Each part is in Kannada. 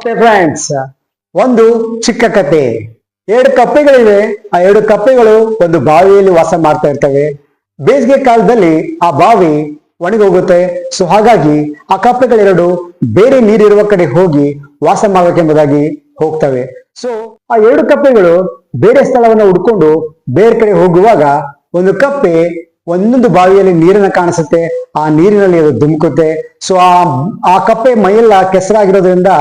ಫ್ರೆಂಡ್ಸ್, ಒಂದು ಚಿಕ್ಕ ಕತೆ. ಎರಡು ಕಪ್ಪೆಗಳಿವೆ. ಆ ಎರಡು ಕಪ್ಪೆಗಳು ಒಂದು ಬಾವಿಯಲ್ಲಿ ವಾಸ ಮಾಡ್ತಾ ಇರ್ತವೆ. ಬೇಸಿಗೆ ಕಾಲದಲ್ಲಿ ಆ ಬಾವಿ ಒಣಗಿ ಹೋಗುತ್ತೆ. ಸೊ ಹಾಗಾಗಿ ಆ ಕಪ್ಪೆಗಳೆರಡು ಬೇರೆ ನೀರಿರುವ ಕಡೆ ಹೋಗಿ ವಾಸ ಮಾಡಬೇಕೆಂಬುದಾಗಿ ಹೋಗ್ತವೆ. ಸೊ ಆ ಎರಡು ಕಪ್ಪೆಗಳು ಬೇರೆ ಸ್ಥಳವನ್ನು ಹುಡ್ಕೊಂಡು ಬೇರೆ ಕಡೆ ಹೋಗುವಾಗ ಒಂದು ಕಪ್ಪೆ ಒಂದೊಂದು ಬಾವಿಯಲ್ಲಿ ನೀರನ್ನ ಕಾಣಿಸುತ್ತೆ. ಆ ನೀರಿನಲ್ಲಿ ಅದು ಧುಮುಕುತ್ತೆ. ಸೊ ಆ ಕಪ್ಪೆ ಮೈಯೆಲ್ಲ ಕೆಸರಾಗಿರೋದ್ರಿಂದ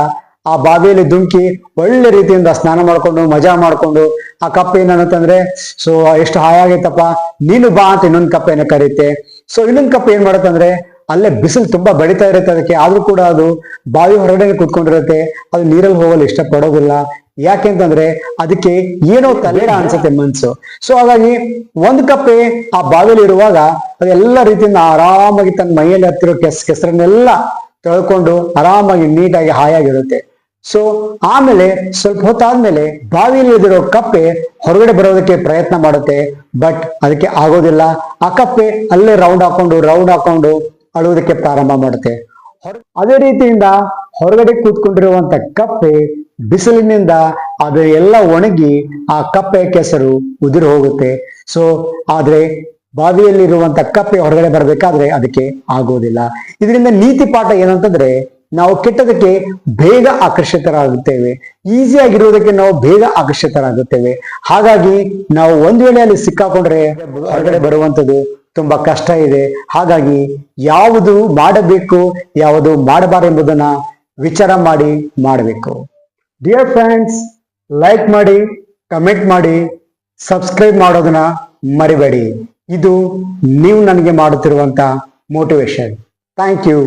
ಆ ಬಾವಿಯಲ್ಲಿ ಧುಮುಕಿ ಒಳ್ಳೆ ರೀತಿಯಿಂದ ಸ್ನಾನ ಮಾಡ್ಕೊಂಡು ಮಜಾ ಮಾಡ್ಕೊಂಡು ಆ ಕಪ್ಪೆ ಏನಂತಂದ್ರೆ, ಸೊ ಎಷ್ಟು ಹಾಯಾಗೈತಪ್ಪ, ನೀನು ಬಾ ಅಂತ ಇನ್ನೊಂದು ಕಪ್ಪೆನ ಕರೀತೆ. ಸೊ ಇನ್ನೊಂದು ಕಪ್ಪೆ ಏನ್ ಮಾಡುತ್ತಂದ್ರೆ, ಅಲ್ಲೇ ಬಿಸಿಲು ತುಂಬಾ ಬಡಿತಾ ಇರುತ್ತೆ ಅದಕ್ಕೆ, ಆದ್ರೂ ಕೂಡ ಅದು ಬಾವಿ ಹೊರಗಡೆ ಕುತ್ಕೊಂಡಿರುತ್ತೆ. ಅದು ನೀರಲ್ಲಿ ಹೋಗಲು ಇಷ್ಟಪಡೋದಿಲ್ಲ. ಯಾಕೆಂತಂದ್ರೆ ಅದಕ್ಕೆ ಏನೋ ತಲೆಡ ಅನ್ಸುತ್ತೆ ಮನ್ಸು. ಸೊ ಹಾಗಾಗಿ ಒಂದು ಕಪ್ಪೆ ಆ ಬಾವಿಯಲ್ಲಿ ಇರುವಾಗ ಅದೆಲ್ಲ ರೀತಿಯಿಂದ ಆರಾಮಾಗಿ ತನ್ನ ಮೈಯಲ್ಲಿ ಹತ್ತಿರೋ ಕೆಸರನ್ನೆಲ್ಲ ತೊಳ್ಕೊಂಡು ಆರಾಮಾಗಿ ನೀಟಾಗಿ ಹಾಯಾಗಿರುತ್ತೆ. ಸೊ ಆಮೇಲೆ ಸ್ವಲ್ಪ ಹೊತ್ತಾದ್ಮೇಲೆ ಬಾವಿಯಲ್ಲಿ ಇದಿರೋ ಕಪ್ಪೆ ಹೊರಗಡೆ ಬರೋದಕ್ಕೆ ಪ್ರಯತ್ನ ಮಾಡುತ್ತೆ. ಬಟ್ ಅದಕ್ಕೆ ಆಗೋದಿಲ್ಲ. ಆ ಕಪ್ಪೆ ಅಲ್ಲೇ ರೌಂಡ್ ಹಾಕೊಂಡು ಅಳುವುದಕ್ಕೆ ಪ್ರಾರಂಭ ಮಾಡುತ್ತೆ. ಅದೇ ರೀತಿಯಿಂದ ಹೊರಗಡೆ ಕೂತ್ಕೊಂಡಿರುವಂತ ಕಪ್ಪೆ ಬಿಸಿಲಿನಿಂದ ಅದು ಎಲ್ಲ ಒಣಗಿ ಆ ಕಪ್ಪೆ ಕೆಸರು ಉದುರಿ ಹೋಗುತ್ತೆ. ಸೊ ಆದ್ರೆ ಬಾವಿಯಲ್ಲಿರುವಂತ ಕಪ್ಪೆ ಹೊರಗಡೆ ಬರಬೇಕಾದ್ರೆ ಅದಕ್ಕೆ ಆಗೋದಿಲ್ಲ. ಇದರಿಂದ ನೀತಿ ಪಾಠ ಏನಂತಂದ್ರೆ, ನಾವು ಕೆಟ್ಟದಕ್ಕೆ ಬೇಗ ಆಕರ್ಷಿತರಾಗುತ್ತೇವೆ, ಈಸಿಯಾಗಿರುವುದಕ್ಕೆ ನಾವು ಬೇಗ ಆಕರ್ಷಿತರಾಗುತ್ತೇವೆ. ಹಾಗಾಗಿ ನಾವು ಒಂದ್ ವೇಳೆ ಅಲ್ಲಿ ಸಿಕ್ಕಾಕೊಂಡ್ರೆ ಹೊರಗಡೆ ಬರುವಂಥದ್ದು ತುಂಬಾ ಕಷ್ಟ ಇದೆ. ಹಾಗಾಗಿ ಯಾವುದು ಮಾಡಬೇಕು ಯಾವುದು ಮಾಡಬಾರದು ಎಂಬುದನ್ನ ವಿಚಾರ ಮಾಡಿ ಮಾಡಬೇಕು. ಡಿಯರ್ ಫ್ರೆಂಡ್ಸ್, ಲೈಕ್ ಮಾಡಿ, ಕಮೆಂಟ್ ಮಾಡಿ, ಸಬ್ಸ್ಕ್ರೈಬ್ ಮಾಡೋದನ್ನ ಮರಿಬೇಡಿ. ಇದು ನೀವು ನನಗೆ ಮಾಡುತ್ತಿರುವಂತ ಮೋಟಿವೇಶನ್. Thank you.